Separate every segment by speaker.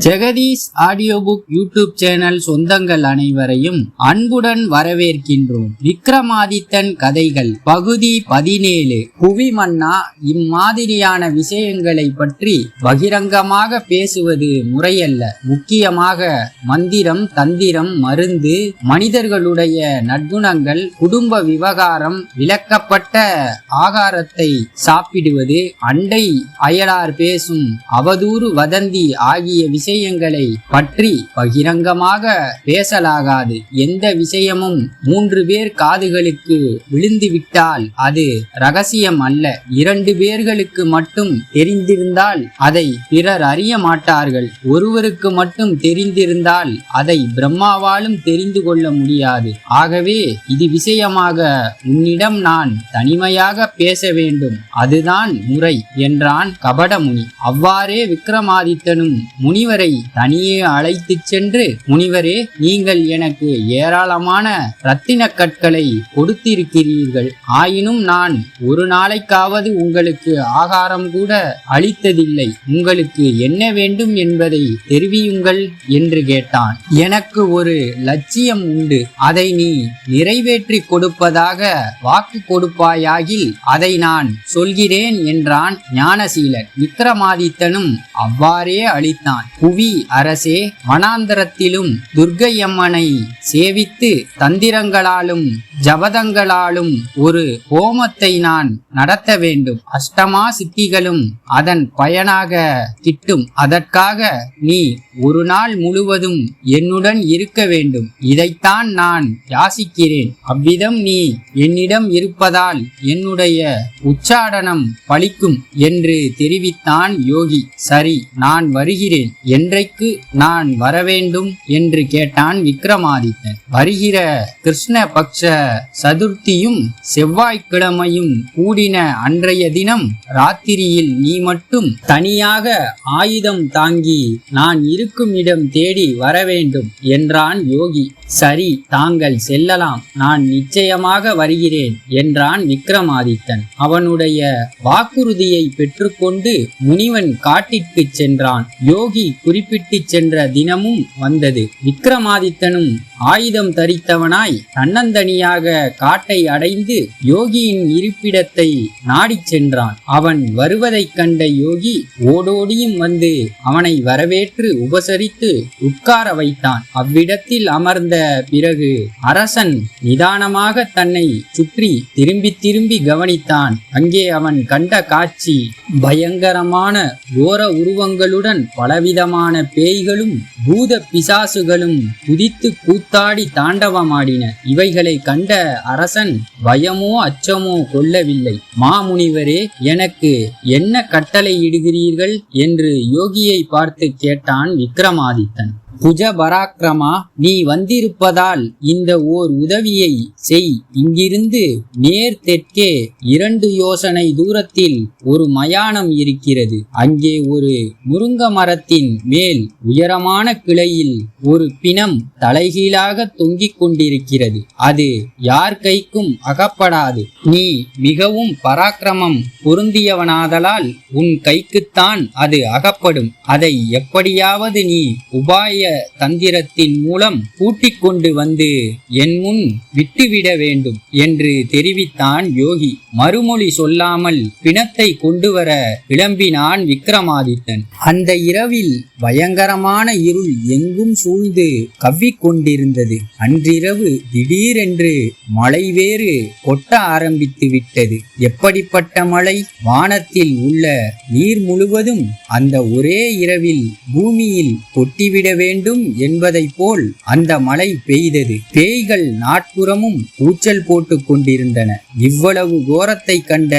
Speaker 1: Jagadish audio book YouTube channel சொந்தங்கள் அனைவரையும் அன்புடன் வரவேற்கின்றோம். விக்ரமாதித்தன் கதைகள் பகுதி 17. புவி மன்னா, இம்மாதிரியான விஷயங்களை பற்றி பகிரங்கமாக பேசுவது முறையல்ல. முக்கியமாக மந்திரம், தந்திரம், மருந்து, மனிதர்களுடைய நற்குணங்கள், குடும்ப விவகாரம், விலக்கப்பட்ட ஆகாரத்தை சாப்பிடுவது, அண்டை அயலார் பேசும் அவதூறு, வதந்தி ஆகிய விஷயங்களை பற்றி பகிரங்கமாக பேசலாகாது. எந்த விஷயமும் 3 பேர் காதுகளுக்கு விழுந்துவிட்டால் அது ரகசியம் அல்ல. 2 பேர்களுக்கு மட்டும் தெரிந்திருந்தால் அதை பிறர் அறிய மாட்டார்கள். ஒருவருக்கு மட்டும் தெரிந்திருந்தால் அதை பிரம்மாவாலும் தெரிந்து கொள்ள முடியாது. ஆகவே இது விஷயமாக உன்னிடம் நான் தனிமையாக பேச வேண்டும். அதுதான் முறை என்றான் கபடமுனி. அவ்வாறே விக்ரமாதித்தனும் முனிவரை தனியே அழைத்து சென்று, முனிவரே, நீங்கள் எனக்கு ஏராளமான ரத்தின கற்களை கொடுத்திருக்கிறீர்கள். ஆயினும் நான் ஒரு நாளைக்காவது உங்களுக்கு ஆகாரம் கூட அளித்ததில்லை. உங்களுக்கு என்ன வேண்டும் என்பதை தெரிவியுங்கள் என்று கேட்டான். எனக்கு ஒரு லட்சியம் உண்டு. அதை நீ நிறைவேற்றி கொடுப்பதாக வாக்கு கொடுப்பாயாகில் அதை நான் சொல்கிறேன் என்றான் ஞானசீலன். விக்ரமாதித்தனும் அவ்வாறே அளித்தான். புவி அரசே, வனாந்தரத்திலும் துர்க்கையம்மனை சேவித்து தந்திரங்களாலும் ஜபதங்களாலும் ஒரு ஹோமத்தை நான் நடத்த வேண்டும். அஷ்டமா சித்திகளும் அதன் பயனாக கிட்டும். அதற்காக நீ ஒரு நாள் முழுவதும் என்னுடன் இருக்க வேண்டும். இதைத்தான் நான் யாசிக்கிறேன். அவ்விதம் நீ என்னிடம் இருப்பதால் என்னுடைய உச்சாடனம் பலிக்கும் என்று தெரிவித்தான் யோகி. சரி, நான் வருகிறேன். என்றைக்கு நான் வரவேண்டும் என்று கேட்டான் விக்ரமாதித்தன். வருகிற கிருஷ்ண பக்ஷ சதுர்த்தியும் செவ்வாய்க்கிழமையும் கூடின அன்றைய தினம் ராத்திரியில் நீ மட்டும் தனியாக ஆயுதம் தாங்கி நான் இருக்கும் இடம் தேடி வரவேண்டும் என்றான் யோகி. சரி, தாங்கள் செல்லலாம். நான் நிச்சயமாக வருகிறேன் என்றான் விக்ரமாதித்தன். அவனுடைய வாக்குறுதியை பெற்றுக்கொண்டு முனிவன் காட்டிற்கு சென்றான். யோகி குறிப்பிட்டு சென்ற தினமும் வந்தது. விக்ரமாதித்தனும் ஆயுதம் தரித்தவனாய் தன்னந்தனியாக காட்டை அடைந்து யோகியின் இருப்பிடத்தை நாடிச் சென்றான். அவன் வருவதைக் கண்ட யோகி ஓடோடியும் வந்து அவனை வரவேற்று உபசரித்து உட்கார வைத்தான். அவ்விடத்தில் அமர்ந்த பிறகு அரசன் நிதானமாக தன்னை சுற்றி திரும்பி கவனித்தான். அங்கே அவன் கண்ட காட்சி பயங்கரமான கோர உருவங்களுடன் பலவிதமான பேய்களும் பூத பிசாசுகளும் குதித்து கூத்தாடி தாண்டவமாடின. இவைகளை கண்ட அரசன் பயமோ அச்சமோ கொள்ளவில்லை. மாமுனிவரே, எனக்கு என்ன கட்டளை இடுகிறீர்கள் என்று யோகியை பார்த்து கேட்டான் விக்ரமாதித்தன். புஜ பராக்கிரமா, நீ வந்திருப்பதால் இந்த ஓர் உதவியை செய். இங்கிருந்து நேர் தெற்கே 2 யோசனை தூரத்தில் ஒரு மயானம் இருக்கிறது. அங்கே ஒரு முருங்க மரத்தின் மேல் உயரமான கிளையில் ஒரு பிணம் தலைகீழாக தொங்கிக் கொண்டிருக்கிறது. அது யார் கைக்கும் அகப்படாது. நீ மிகவும் பராக்கிரமம் பொருந்தியவனாதலால் உன் கைக்குத்தான் அது அகப்படும். அதை எப்படியாவது நீ உபாய தந்திரத்தின் மூலம் கூட்டிக் கொண்டு வந்து என் முன் விட்டுவிட வேண்டும் என்று தெரிவித்தான் யோகி. மறுமொழி சொல்லாமல் பிணத்தை கொண்டு வர கிளம்பினான் விக்ரமாதித்தன். அந்த இரவில் பயங்கரமான இருள் எங்கும் சூழ்ந்து கவ்விக்கொண்டிருந்தது. அன்றிரவு திடீரென்று மழை வேறு கொட்ட ஆரம்பித்து விட்டது. எப்படிப்பட்ட மழை! வானத்தில் உள்ள நீர் முழுவதும் அந்த ஒரே இரவில் பூமியில் கொட்டிவிட வேண்டும் என்பதை போல் அந்த மழை பெய்தது. பேய்கள் நாட்புறமும் கூச்சல் போட்டு கொண்டிருந்தன. இவ்வளவு கோரத்தை கண்ட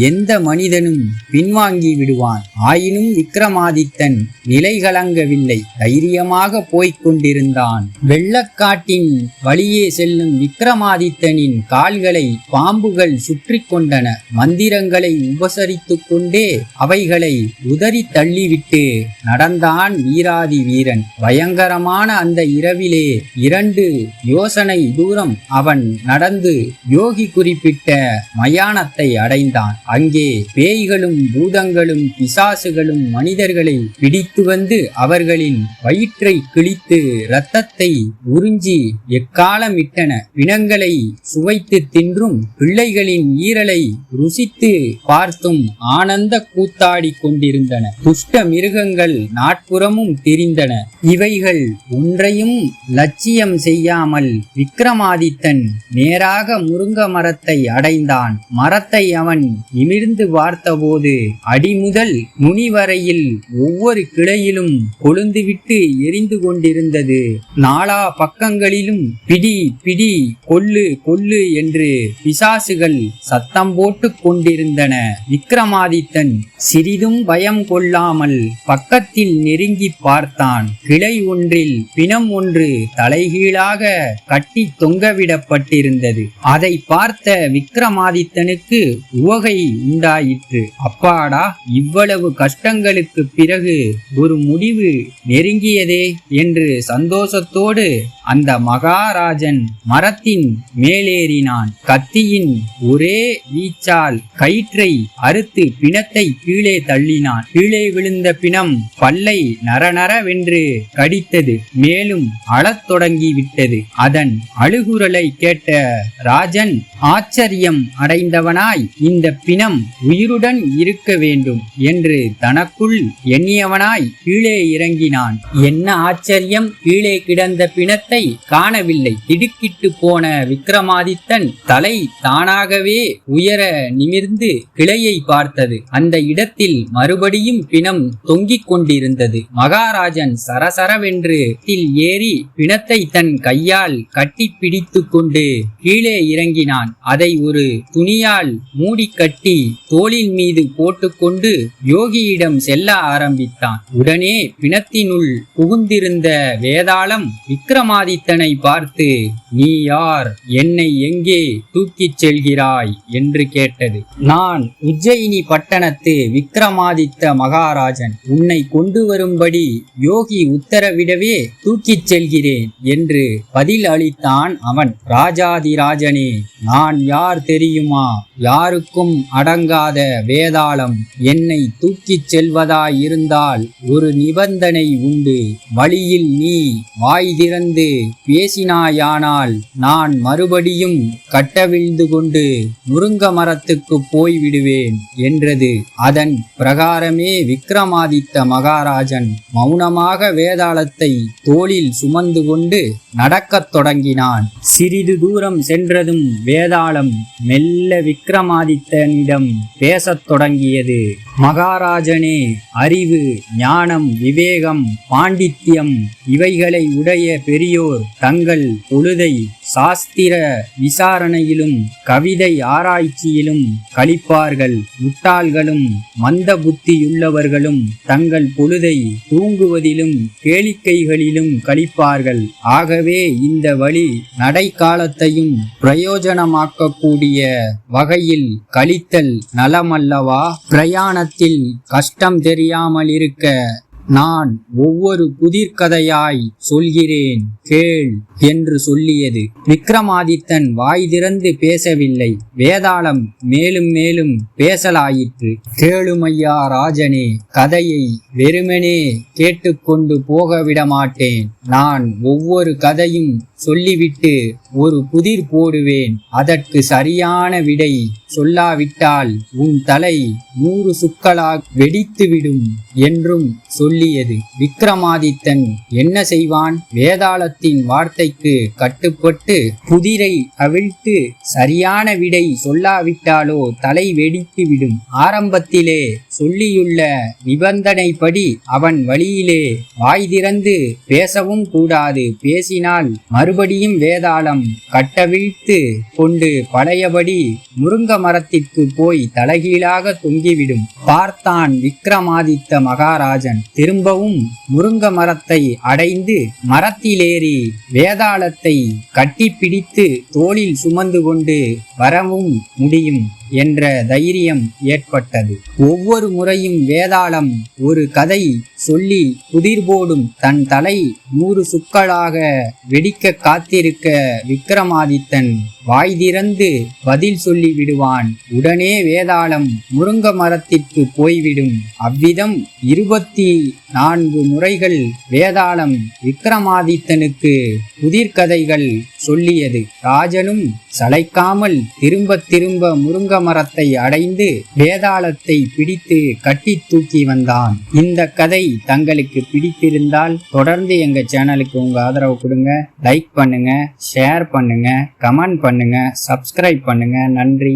Speaker 1: எந்த மனிதனும் பின்வாங்கி விடுவான். ஆயினும் விக்ரமாதித்தன் நிலை கலங்கவில்லை. தைரியமாக போய்க் கொண்டிருந்தான். வெள்ளக்காட்டின் வழியே செல்லும் விக்ரமாதித்தனின் கால்களை பாம்புகள் சுற்றி கொண்டன. மந்திரங்களை உபசரித்துக் கொண்டே அவைகளை உதறி தள்ளிவிட்டு நடந்தான் வீராதி வீரன். பயங்கரமான அந்த இரவிலே 2 யோசனை தூரம் அவன் நடந்து யோகி குறிப்பிட்ட மயானத்தை அடைந்தான். அங்கே பேய்களும் பூதங்களும் பிசாசுகளும் மனிதர்களை பிடித்து வந்து அவர்களின் வயிற்றை கிழித்து இரத்தத்தை உறிஞ்சி எக்காலமிட்டன. பிணங்களை சுவைத்து தின்றும் பிள்ளைகளின் ஈரலை ருசித்து பார்த்தும் ஆனந்த கூத்தாடி கொண்டிருந்தன. துஷ்ட மிருகங்கள் நாட்புறமும் திரிந்தன. இவைகள் ஒன்றையும் லட்சியம் செய்யாமல் விக்ரமாதித்தன் நேராக முருங்க மரத்தை அடைந்தான். மரத்தை அவன் நிமிர்ந்து பார்த்தபோது அடிமுதல் நுனி வரையில் ஒவ்வொரு கிளையிலும் கொழுந்துவிட்டு எரிந்து கொண்டிருந்தது. நாலா பக்கங்களிலும் பிடி பிடி கொல்லு கொல்லு என்று பிசாசுகள் சத்தம் போட்டு கொண்டிருந்தன. விக்ரமாதித்தன் சிறிதும் பயம் கொள்ளாமல் பக்கத்தில் நெருங்கி பார்த்தான். கிளை ஒன்றில் பிணம் ஒன்று தலைகீழாக கட்டி தொங்கவிடப்பட்டிருந்தது. அதை பார்த்த விக்ரமாதித்தனுக்கு உவகை உண்டாயிற்று. அப்பாடா, இவ்வளவு கஷ்டங்களுக்கு பிறகு ஒரு முடிவு நெருங்கியதே என்று சந்தோஷத்தோடு அந்த மகாராஜன் மரத்தின் மேலேறினான். கத்தியின் ஒரே வீச்சால் கயிற்றை அறுத்து பிணத்தை கீழே தள்ளினான். கீழே விழுந்த பிணம் பல்லை நரநரவென்று கடித்தது. மேலும் அழத் தொடங்கிவிட்டது. அதன் அழுகுரலை கேட்ட ராஜன் ஆச்சரியம் அடைந்தவனாய், இந்த பிணம் உயிருடன் இருக்க வேண்டும் என்று தனக்குள் எண்ணியவனாய் கீழே இறங்கினான். என்ன ஆச்சரியம்! கீழே கிடந்த பிணத்தை காணவில்லை. திடுக்கிட்டு போன விக்ரமாதித்தன் தலை தானாகவே உயர நிமிர்ந்து கிளையை பார்த்தது. அந்த இடத்தில் மறுபடியும் பிணம் தொங்கிக் கொண்டிருந்தது. மகாராஜன் சரசரவென்று ஏறி பிணத்தை தன் கையால் கட்டி பிடித்து கொண்டு கீழே இறங்கினான். அதை ஒரு துணியால் மூடி கட்டி தோளின் மீது போட்டுக்கொண்டு யோகியிடம் செல்ல ஆரம்பித்தான். உடனே பிணத்தினுள் புகுந்திருந்த வேதாளம் விக்ரமாதித்தனை பார்த்து, நீ யார்? என்னை எங்கே தூக்கிச் செல்கிறாய் என்று கேட்டது. நான் உஜ்ஜயினி பட்டணத்து விக்ரமாதித்த மகாராஜன். உன்னை கொண்டு வரும்படி யோகி உத்தரவிடவே தூக்கிச் செல்கிறேன் என்று பதில் அளித்தான் அவன். ராஜாதிராஜனே, நான் யார் தெரியுமா? யாருக்கும் அடங்காத வேதாளம். என்னை தூக்கிச் செல்வதாயிருந்தால் ஒரு நிபந்தனை உண்டு. வழியில் நீ வாய் திறந்து பேசினாயானால் நான் மறுபடியும் கட்டவிழ்ந்து கொண்டு முருங்க மரத்துக்கு போய்விடுவேன் என்றது. அதன் பிரகாரமே விக்ரமாதித்த மகாராஜன் மௌனமாக வேதாளத்தை தோளில் சுமந்து கொண்டு நடக்கத் தொடங்கினான். சிறிது தூரம் சென்றதும் வேதாளம் மெல்ல விக்ரமாதித்தனிடம் பேசத் தொடங்கியது. மகாராஜனே, அறிவு, ஞானம், விவேகம், பாண்டித்யம் இவைகளை உடைய பெரியோர் தங்கள் பொழுதை சாஸ்திர விசாரணையிலும் கவிதை ஆராய்ச்சியிலும் கழிப்பார்கள். முட்டாள்களும் மந்த புத்தியுள்ளவர்களும் தங்கள் பொழுதை தூங்குவதிலும் கேளிக்கைகளிலும் கழிப்பார்கள். ஆகவே இந்த வழி நடைக்காலத்தையும் பிரயோஜனமாக்கக்கூடிய வகையில் கழித்தல் நலமல்லவா? பிரயாணத்தில் கஷ்டம் தெரியாமல் இருக்க நான் ஒவ்வொரு புதிர்கதையாய் சொல்கிறேன், கேள் என்று சொல்லியது. விக்ரமாதித்தன் வாய் திறந்து பேசவில்லை. வேதாளம் மேலும் மேலும் பேசலாயிற்று. கேளுமையா ராஜனே, கதையை வெறுமனே கேட்டுக்கொண்டு போக விடமாட்டேன். நான் ஒவ்வொரு கதையும் சொல்லிவிட்டு ஒரு புதிர் போடுவேன். அதற்கு சரியான விடை சொல்லாவிட்டால் உன் தலை 100 சுக்களாக வெடித்துவிடும் என்றும் சொல்லியது. விக்ரமாதித்தன் என்ன செய்வான்? வேதாளத்தின் வார்த்தைக்கு கட்டுப்பட்டு புதிரை அவிழ்த்து சரியான விடை சொல்லாவிட்டாலோ தலை வெடித்துவிடும். ஆரம்பத்திலே சொல்லியுள்ள நிபந்தனைப்படி அவன் வழியிலே வாய் திறந்து பேசவும் கூடாது. பேசினால் மறுபடியும் வேதாளம் கட்டவிழ்த்து கொண்டு பழையபடி முருங்க மரத்திற்கு போய் தலைகீழாக தொங்கிவிடும். பார்த்தான் விக்ரமாதித்த மகாராஜன். திரும்பவும் முருங்க மரத்தை அடைந்து மரத்திலேறி வேதாளத்தை கட்டிப்பிடித்து தோளில் சுமந்து கொண்டு வரவும் முடியும். என்ற தைரியம் ஏற்பட்டது. ஒவ்வொரு முறையும் வேதாளம் ஒரு கதை சொல்லி புதிர் போடும். தன் தலை 100 சுக்களாக வெடிக்க காத்திருக்க விக்ரமாதித்தன் வாய் திறந்து பதில் சொல்லி விடுவான். உடனே வேதாளம் முருங்க மரத்திற்கு போய்விடும். அவ்விதம் 24 முறைகள் வேதாளம் விக்ரமாதித்தனுக்கு புதிர்கதைகள் சொல்லியது. ராஜனும் சளைக்காமல் திரும்ப திரும்ப முருங்க மரத்தை அடைந்து வேதாளத்தை பிடித்து கட்டி தூக்கி வந்தான். இந்த கதை தங்களுக்கு பிடித்திருந்தால் தொடர்ந்து எங்க சேனலுக்கு உங்க ஆதரவு கொடுங்க. லைக் பண்ணுங்க, ஷேர் பண்ணுங்க, கமெண்ட் பண்ணுங்க, சப்ஸ்கிரைப் பண்ணுங்க. நன்றி.